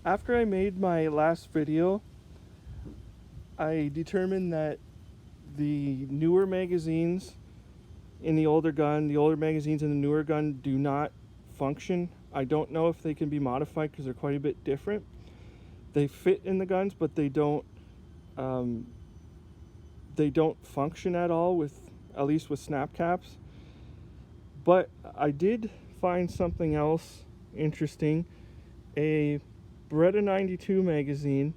After I made my last video, I determined that the newer magazines in the older magazines in the newer gun do not function. I don't know if they can be modified because they're quite a bit different. They fit in the guns, but they don't function at all, at least with snap caps. But I did find something else interesting. A Beretta 92 magazine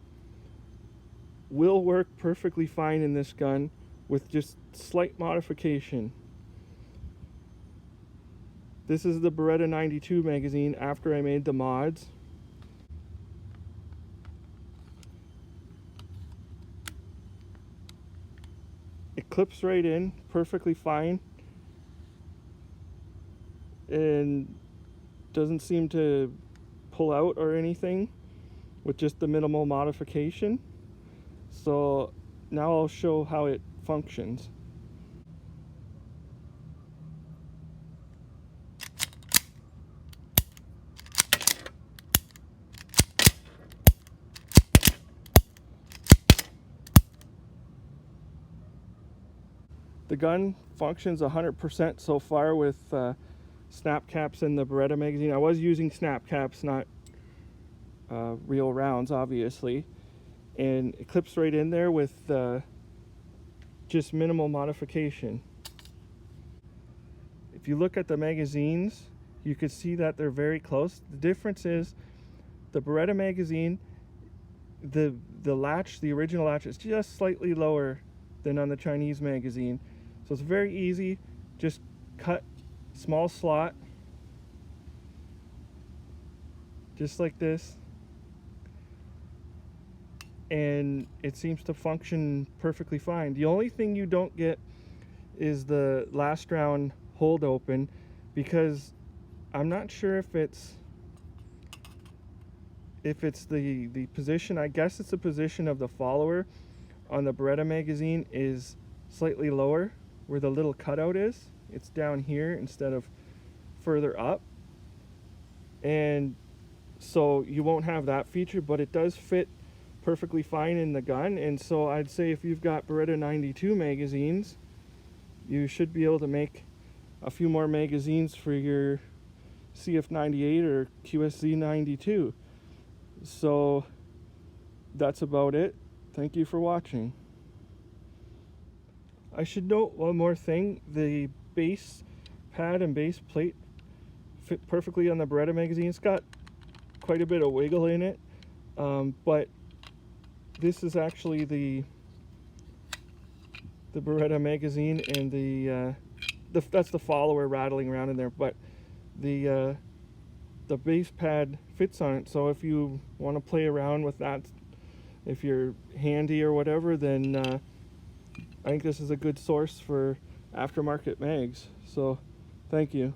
will work perfectly fine in this gun with just slight modification. This is the Beretta 92 magazine after I made the mods. It clips right in perfectly fine and doesn't seem to pull out or anything with just the minimal modification. So now I'll show how it functions. The gun functions 100% so far with snap caps in the Beretta magazine. I was using snap caps, not real rounds, obviously. And it clips right in there with just minimal modification. If you look at the magazines, you can see that they're very close. The difference is the Beretta magazine, the latch, the original latch, is just slightly lower than on the Chinese magazine. So it's very easy. Just cut small slot, just like this, and it seems to function perfectly fine. The only thing you don't get is the last round hold open, because I'm not sure if it's the position. I guess it's the position of the follower on the Beretta magazine is slightly lower where the little cutout is. It's down here instead of further up, and so you won't have that feature, but it does fit perfectly fine in the gun. And so I'd say if you've got Beretta 92 magazines, you should be able to make a few more magazines for your CF98 or QSZ92. So that's about it. Thank you for watching. I should note one more thing. The base pad and base plate fit perfectly on the Beretta magazine. It's got quite a bit of wiggle in it, but this is actually the Beretta magazine, and that's the follower rattling around in there, but the base pad fits on it. So if you want to play around with that, if you're handy or whatever, then I think this is a good source for aftermarket mags. So thank you.